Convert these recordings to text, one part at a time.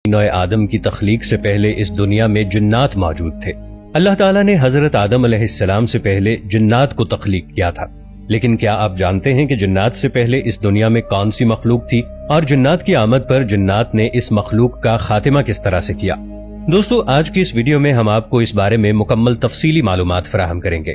نوع آدم کی تخلیق سے پہلے اس دنیا میں جنات موجود تھے۔ اللہ تعالیٰ نے حضرت آدم علیہ السلام سے پہلے جنات کو تخلیق کیا تھا، لیکن کیا آپ جانتے ہیں کہ جنات سے پہلے اس دنیا میں کون سی مخلوق تھی اور جنات کی آمد پر جنات نے اس مخلوق کا خاتمہ کس طرح سے کیا؟ دوستو، آج کی اس ویڈیو میں ہم آپ کو اس بارے میں مکمل تفصیلی معلومات فراہم کریں گے۔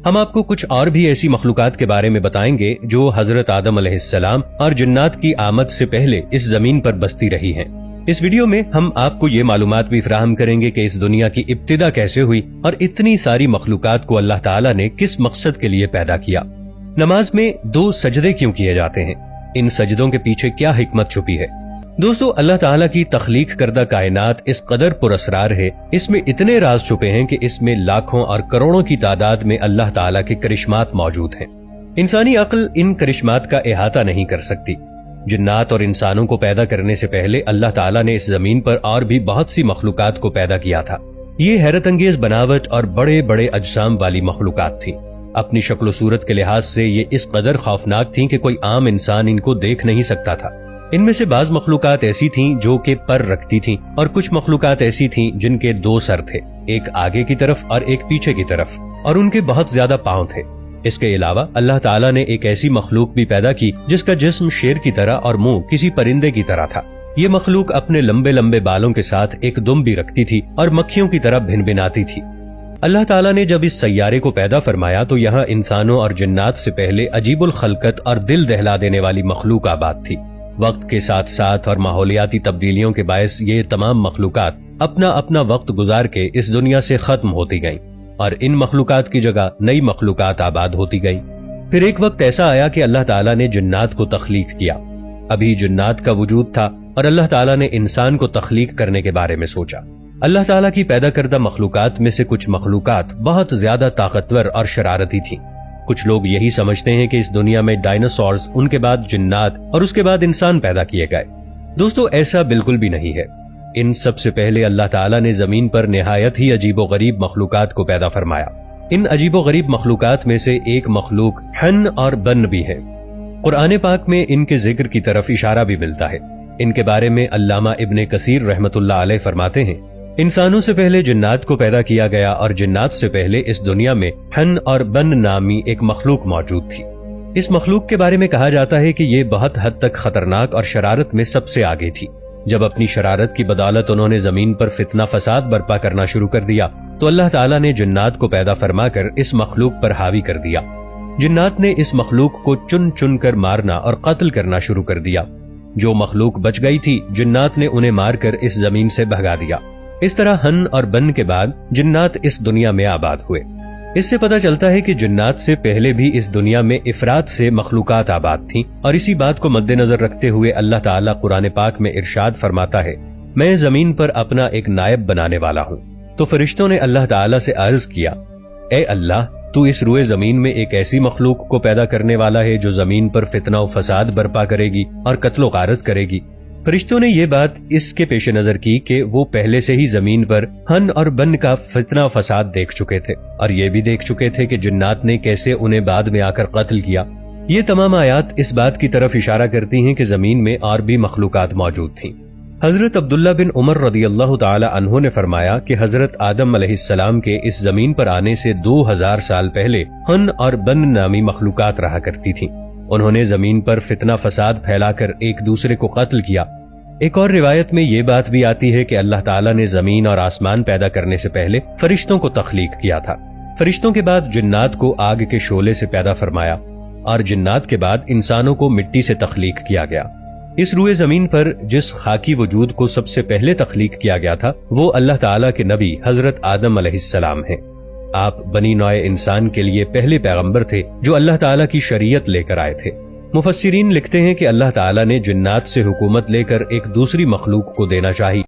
ہم آپ کو کچھ اور بھی ایسی مخلوقات کے بارے میں بتائیں گے جو حضرت آدم علیہ السلام اور جنات کی آمد سے پہلے اس زمین پر بستی رہی ہیں۔ اس ویڈیو میں ہم آپ کو یہ معلومات بھی فراہم کریں گے کہ اس دنیا کی ابتدا کیسے ہوئی اور اتنی ساری مخلوقات کو اللہ تعالیٰ نے کس مقصد کے لیے پیدا کیا۔ نماز میں 2 سجدے کیوں کیے جاتے ہیں؟ ان سجدوں کے پیچھے کیا حکمت چھپی ہے؟ دوستو، اللہ تعالیٰ کی تخلیق کردہ کائنات اس قدر پراسرار ہے، اس میں اتنے راز چھپے ہیں کہ اس میں لاکھوں اور کروڑوں کی تعداد میں اللہ تعالیٰ کے کرشمات موجود ہیں۔ انسانی عقل ان کرشمات کا احاطہ نہیں کر سکتی۔ جنات اور انسانوں کو پیدا کرنے سے پہلے اللہ تعالیٰ نے اس زمین پر اور بھی بہت سی مخلوقات کو پیدا کیا تھا۔ یہ حیرت انگیز بناوٹ اور بڑے بڑے اجسام والی مخلوقات تھیں۔ اپنی شکل و صورت کے لحاظ سے یہ اس قدر خوفناک تھیں کہ کوئی عام انسان ان کو دیکھ نہیں سکتا تھا۔ ان میں سے بعض مخلوقات ایسی تھیں جو کہ پر رکھتی تھیں اور کچھ مخلوقات ایسی تھیں جن کے 2 سر تھے، ایک آگے کی طرف اور ایک پیچھے کی طرف، اور ان کے بہت زیادہ پاؤں تھے۔ اس کے علاوہ اللہ تعالیٰ نے ایک ایسی مخلوق بھی پیدا کی جس کا جسم شیر کی طرح اور منہ کسی پرندے کی طرح تھا۔ یہ مخلوق اپنے لمبے لمبے بالوں کے ساتھ ایک دم بھی رکھتی تھی اور مکھیوں کی طرح بھنبھناتی تھی۔ اللہ تعالیٰ نے جب اس سیارے کو پیدا فرمایا تو یہاں انسانوں اور جنات سے پہلے عجیب الخلقت اور دل دہلا دینے والی مخلوق آباد تھی۔ وقت کے ساتھ ساتھ اور ماحولیاتی تبدیلیوں کے باعث یہ تمام مخلوقات اپنا اپنا وقت گزار کے اس دنیا سے ختم ہوتی گئیں اور ان مخلوقات کی جگہ نئی مخلوقات آباد ہوتی گئیں۔ پھر ایک وقت ایسا آیا کہ اللہ تعالیٰ نے جنات کو تخلیق کیا۔ ابھی جنات کا وجود تھا اور اللہ تعالیٰ نے انسان کو تخلیق کرنے کے بارے میں سوچا۔ اللہ تعالیٰ کی پیدا کردہ مخلوقات میں سے کچھ مخلوقات بہت زیادہ طاقتور اور شرارتی تھیں۔ کچھ لوگ یہی سمجھتے ہیں کہ اس دنیا میں ڈائناسورز، ان کے بعد جنات اور اس کے بعد انسان پیدا کیے گئے۔ دوستو، ایسا بالکل بھی نہیں ہے۔ ان سب سے پہلے اللہ تعالیٰ نے زمین پر نہایت ہی عجیب و غریب مخلوقات کو پیدا فرمایا۔ ان عجیب و غریب مخلوقات میں سے ایک مخلوق ہن اور بن بھی ہے۔ قرآن پاک میں ان کے ذکر کی طرف اشارہ بھی ملتا ہے۔ ان کے بارے میں علامہ ابن کثیر رحمۃ اللہ علیہ فرماتے ہیں، انسانوں سے پہلے جنات کو پیدا کیا گیا اور جنات سے پہلے اس دنیا میں ہن اور بن نامی ایک مخلوق موجود تھی۔ اس مخلوق کے بارے میں کہا جاتا ہے کہ یہ بہت حد تک خطرناک اور شرارت میں سب سے آگے تھی۔ جب اپنی شرارت کی بدولت انہوں نے زمین پر فتنہ فساد برپا کرنا شروع کر دیا تو اللہ تعالیٰ نے جنات کو پیدا فرما کر اس مخلوق پر حاوی کر دیا۔ جنات نے اس مخلوق کو چن چن کر مارنا اور قتل کرنا شروع کر دیا۔ جو مخلوق بچ گئی تھی جنات نے انہیں مار کر اس زمین سے بھگا دیا۔ اس طرح ہن اور بن کے بعد جنات اس دنیا میں آباد ہوئے۔ اس سے پتہ چلتا ہے کہ جنات سے پہلے بھی اس دنیا میں افراد سے مخلوقات آباد تھیں، اور اسی بات کو مد نظر رکھتے ہوئے اللہ تعالیٰ قرآن پاک میں ارشاد فرماتا ہے، میں زمین پر اپنا ایک نائب بنانے والا ہوں۔ تو فرشتوں نے اللہ تعالیٰ سے عرض کیا، اے اللہ، تو اس روئے زمین میں ایک ایسی مخلوق کو پیدا کرنے والا ہے جو زمین پر فتنہ و فساد برپا کرے گی اور قتل و غارت کرے گی۔ فرشتوں نے یہ بات اس کے پیش نظر کی کہ وہ پہلے سے ہی زمین پر ہن اور بن کا فتنہ فساد دیکھ چکے تھے، اور یہ بھی دیکھ چکے تھے کہ جنات نے کیسے انہیں بعد میں آ کر قتل کیا۔ یہ تمام آیات اس بات کی طرف اشارہ کرتی ہیں کہ زمین میں اور بھی مخلوقات موجود تھیں۔ حضرت عبداللہ بن عمر رضی اللہ تعالی عنہ نے فرمایا کہ حضرت آدم علیہ السلام کے اس زمین پر آنے سے 2000 سال پہلے ہن اور بن نامی مخلوقات رہا کرتی تھیں۔ انہوں نے زمین پر فتنہ فساد پھیلا کر ایک دوسرے کو قتل کیا۔ ایک اور روایت میں یہ بات بھی آتی ہے کہ اللہ تعالیٰ نے زمین اور آسمان پیدا کرنے سے پہلے فرشتوں کو تخلیق کیا تھا۔ فرشتوں کے بعد جنات کو آگ کے شعلے سے پیدا فرمایا، اور جنات کے بعد انسانوں کو مٹی سے تخلیق کیا گیا۔ اس روئے زمین پر جس خاکی وجود کو سب سے پہلے تخلیق کیا گیا تھا وہ اللہ تعالیٰ کے نبی حضرت آدم علیہ السلام ہیں۔ آپ بنی نوع انسان کے لیے پہلے پیغمبر تھے جو اللہ تعالیٰ کی شریعت لے کر آئے تھے۔ مفسرین لکھتے ہیں کہ اللہ تعالیٰ نے جنات سے حکومت لے کر ایک دوسری مخلوق کو دینا چاہی